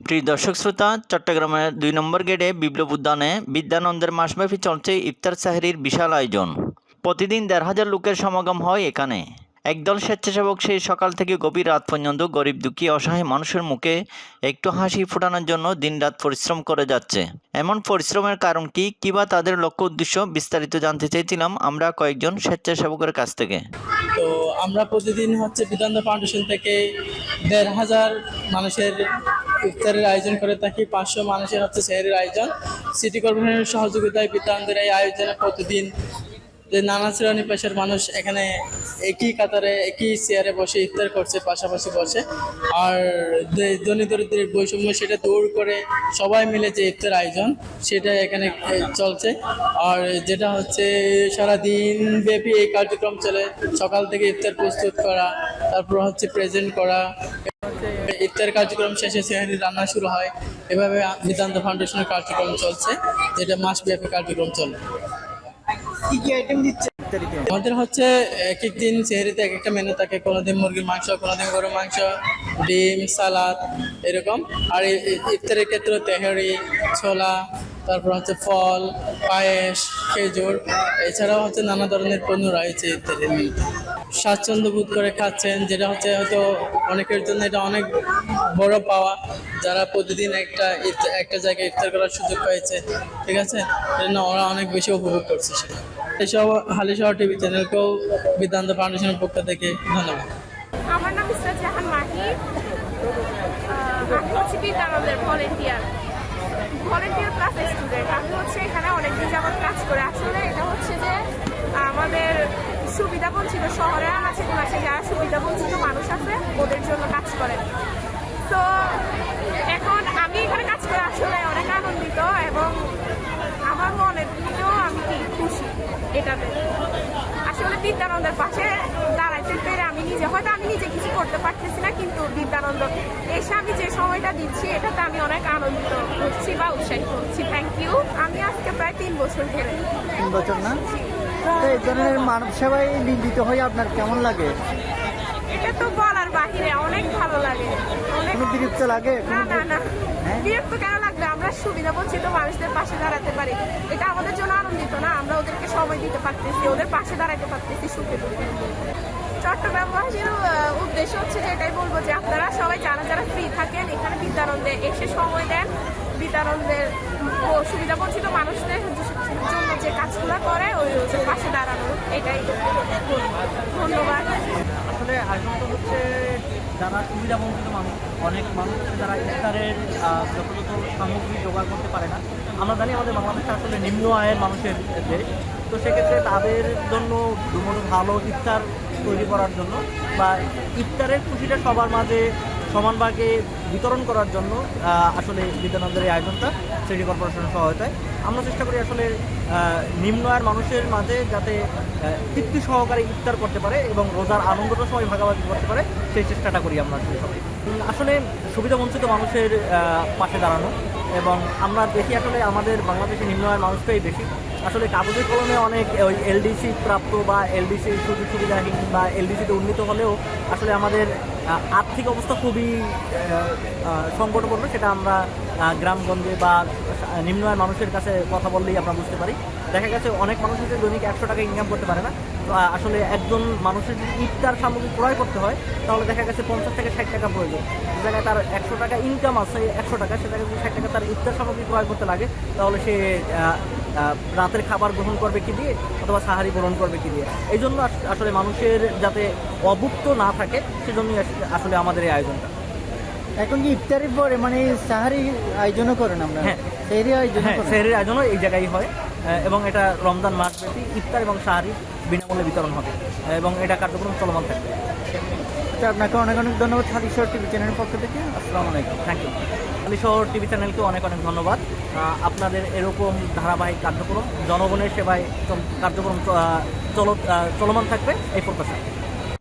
প্রিয় দর্শক শ্রোতা, চট্টগ্রামের ২ নম্বর গেটে বিপ্লব উদ্যানে বিদ্যানন্দের মাসব্যাপী চলছে ইফতার সাহরির বিশাল আয়োজন। প্রতিদিন ১,৫০০ লোকের সমাগম হয় এখানে। একদল স্বেচ্ছাসেবক সেই সকাল থেকে গভীর রাত পর্যন্ত গরিব দুঃখী অসহায় মানুষের মুখে একটু হাসি ফোটানোর জন্য দিনরাত পরিশ্রম করে যাচ্ছে। এমন পরিশ্রমের কারণ কি, কিবা তাদের লক্ষ্য উদ্দেশ্য, বিস্তারিত জানতে চেয়েছিলাম আমরা কয়েকজন স্বেচ্ছাসেবকের কাছ থেকে। তো আমরা প্রতিদিন বিদ্যানন্দ ফাউন্ডেশন থেকে ১,৫০০ মানুষের ইফতারের আয়োজন করে থাকি। ৫০০ মানুষের সেহরির আয়োজন। সিটি কর্পোরেশনের সহযোগিতায় বিদ্যানন্দের এই আয়োজনে প্রতিদিন যে নানা শ্রেণী পেশার মানুষ এখানে একই কাতারে একই চেয়ারে বসে ইফতার করছে, পাশাপাশি বসে। আর ধনী দরিদ্রের বৈষম্য সেটা দূর করে সবাই মিলে যে ইফতার আয়োজন সেটা এখানে চলছে। আর যেটা সারাদিন ব্যাপী এই কার্যক্রম চলে। সকাল থেকে ইফতার প্রস্তুত করা, তারপর প্রেজেন্ট করা, ইফতার কার্যক্রম শেষে সেহরির রান্না শুরু হয়। এভাবে বিদ্যানন্দ ফাউন্ডেশনের কার্যক্রম চলছে, যেটা মাসব্যাপী কার্যক্রম চলে। কি কি আইটেম দিচ্ছে? আমাদের এক এক দিন সেহরিতে এক একটা মেনু থাকে। কোনোদিন মুরগির মাংস, কোনোদিন গরুর মাংস, ডিম, সালাদ এরকম। আর ইফতারের ক্ষেত্রে তেহারি, ছোলা, তারপর ফল, পায়েস, খেজুর, এছাড়াও নানা ধরনের পণ্য রয়েছে ইফতারের মেনুতে। স্বাচ্ছন্দ্য বোধ করে খাচ্ছেন, যেটা হয়তো অনেকের জন্য এটা অনেক বড় পাওয়া, যারা প্রতিদিন একটা জায়গায় ইফতার করার সুযোগ পেয়েছে। ঠিক আছে, এজন্য ওরা অনেক বেশি উপভোগ করছে সেটা। এসব হালিশহর টিভি চ্যানেলকেও বিদ্যানন্দ ফাউন্ডেশনের পক্ষ থেকে ধন্যবাদ। আমার নাম ইসরাত জাহান মাহি। আমি বিদ্যানন্দের ভলেন্টিয়ার ক্লাস স্টুডেন্ট। আমি এখানে অনেকদিন যাবত কাজ করে। আসলে এটা যে আমাদের সুবিধা বঞ্চিত শহরে আনাচে যারা সুবিধা বঞ্চিত মানুষ আছে ওদের জন্য কাজ করে। তো এখন আমি এখানে কাজ করে আসলে অনেক আনন্দিত এবং আমার মনের দিকেও আমি খুশি এটাতে। আসলে বিদ্যানন্দের পাশে দাঁড়াইতে পেরে আমি নিজে কিছু করতে পারতেছি না, কিন্তু বিদ্যানন্দ এসে আমি যে সময়টা দিচ্ছি এটাতে আমি অনেক আনন্দিত হচ্ছি বা উৎসাহিত হচ্ছি। Thank you. আমি আজকে প্রায় 3 বছর ধরে। 3 বছর না? তো এই ধরনের মানব সেবায় নিয়োজিত হয়ে আপনার কেমন লাগে? এটা তো বলার বাহিরে, অনেক ভালো লাগে। কোনো বিরক্ত লাগে? না, বিরক্ত কেন লাগবে? আমরা সুবিধা বঞ্চিত মানুষদের পাশে দাঁড়াতে পারি, এটা আমাদের জন্য আনন্দিত না? আমরা ওদেরকে সময় দিতে পারতেছি, ওদের পাশে দাঁড়াতে পারতেছি সুখে দুঃখে। চট্টগ্রামবাসীর উদ্দেশ্য যে এটাই বলবো যে আপনারা সবাই যারা ফ্রি থাকেন এখানে বিদ্যানন্দে এসে সময় দেন। বিদ্যানন্দের সুবিধা বঞ্চিত মানুষদের জন্য যে কাজগুলো করে ওই পাশে দাঁড়ানো, এটাই। ধন্যবাদ। আসলে আয়োজনটা যারা সুবিধা বঞ্চিত মানুষ, অনেক মানুষ আছে যারা ইফতারের যথাযথ সামগ্রী জোগাড় করতে পারে না। আমরা জানি আমাদের বাংলাদেশে আসলে নিম্ন আয়ের মানুষের দেশ। তো সেক্ষেত্রে তাদের জন্য ভালো ইফতার তৈরি করার জন্য বা ইফতারের খুশিটা সবার মাঝে সমান ভাগে বিতরণ করার জন্য আসলে বিদ্যানন্দের এই আয়োজনটা সিটি কর্পোরেশনের সহায়তায় আমরা চেষ্টা করি আসলে নিম্ন আয়ের মানুষের মাঝে যাতে তৃপ্তি সহকারে ইফতার করতে পারে এবং রোজার আনন্দটা সবাই ভাগাভাগি করতে পারে, সেই চেষ্টাটা করি আমরা সবাই। আসলে সুবিধা বঞ্চিত মানুষের পাশে দাঁড়ানো, এবং আমরা দেখি আসলে আমাদের বাংলাদেশে নিম্ন আয়ের মানুষটাই বেশি। আসলে কাগজে কলমে অনেক ওই এলডিসি প্রাপ্ত বা এলডিসি সুযোগ সুবিধাহীন বা এলডিসিতে উন্নীত হলেও আসলে আমাদের আর্থিক অবস্থা খুবই সংকটপূর্ণ। সেটা আমরা গ্রামগঞ্জে বা নিম্ন আয়ের মানুষের কাছে কথা বললেই আমরা বুঝতে পারি। দেখা গেছে অনেক মানুষ হচ্ছে দৈনিক 100 টাকা ইনকাম করতে পারে না। আসলে একজন মানুষের যদি ইফতার সামগ্রী ক্রয় করতে হয় তাহলে দেখা গেছে 50 থেকে 60 টাকা প্রয়োজন। যে জায়গায় তার 100 টাকা ইনকাম আছে, 100 টাকা, সে জায়গায় যদি 60 টাকা তার ইফতার সামগ্রী ক্রয় করতে লাগে তাহলে সে রাতের খাবার গ্রহণ করবে কি দিয়ে, অথবা সাহারি গ্রহণ করবে কি দিয়ে। এই জন্য আসলে মানুষের যাতে অভুক্ত না থাকে সেজন্যই আসলে আমাদের এই আয়োজনটা। এখন কি ইফতারের পরে সাহারি আয়োজনও করেন? আমরা সেহরির আয়োজনও এই জায়গায় হয় এবং এটা রমজান মাসব্যাপী ইফতার এবং সাহারি বিনামূল্যে বিতরণ হবে এবং এটা কার্যক্রম চলমান থাকবে। আপনাকে অনেক অনেক ধন্যবাদ হালিশহর টিভি চ্যানেলের পক্ষ থেকে। আসসালামু আলাইকুম। Thank you. হালিশহর টিভি চ্যানেলকে অনেক অনেক ধন্যবাদ। আপনাদের এরকম ধারাবাহিক কার্যক্রম জনগণের সেবায় কার্যক্রম চলমান থাকবে এই প্রত্যাশা।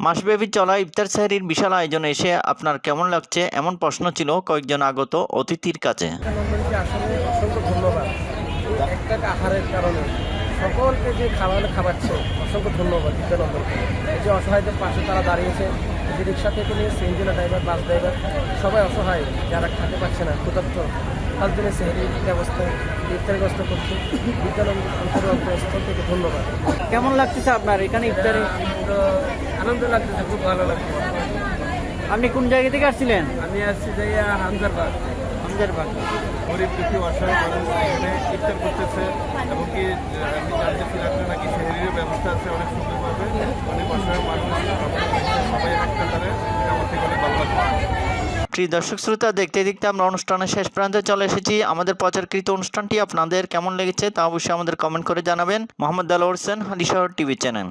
মাসব্যাপী চলা ইফতার সাহরির বিশাল আয়োজনে এসে আপনার কেমন লাগছে, এমন প্রশ্ন ছিল কয়েকজন আগত অতিথির কাছে। আসলে অসংখ্য ধন্যবাদ। একটা আহারের কারণে সকলকে যে খাবাচ্ছে, অসংখ্য ধন্যবাদ বিদ্যানন্দকে। যে অসহায়দের পাশে তারা দাঁড়িয়েছে, যে রিক্সা থেকে নিয়ে সিএনজি ড্রাইভার, বাস ড্রাইভার সবাই অসহায়, যারা খেতে পারছে না, ক্ষুধার্ত, তার জন্য সেহরির ব্যবস্থা, ইফতারের ব্যবস্থা করছে বিদ্যানন্দ অন্তরস্থল থেকে ধন্যবাদ। কেমন লাগতেছে আপনার এখানে ইফতারে? তো আনন্দ লাগতেছে, খুব ভালো লাগতেছে। আপনি কোন জায়গা থেকে আসছিলেন? আমি আসছি যাইয়া হামজারবাগ। হামজারবাগ। গরিব দুঃখী অসহায় মানুষ এখানে ইফতার করতেছে এবং কি আমি জানতেছি রাত্রে নাকি সেহরির ব্যবস্থা আছে অনেক সুন্দরভাবে, অনেক অসহায় মানুষ সবাই এক কাতারে, এটা আমার থেকে অনেক ভালো লাগছে। প্রিয় দর্শক শ্রোতা, দেখতে দেখতে আমরা অনুষ্ঠানের শেষ প্রান্তে চলে এসেছি। আমাদের প্রচারকৃত অনুষ্ঠানটি আপনাদের কেমন লেগেছে তা অবশ্যই আমাদের কমেন্ট করে জানাবেন। Mohammad Delwar Hossain, Halishahar TV channel.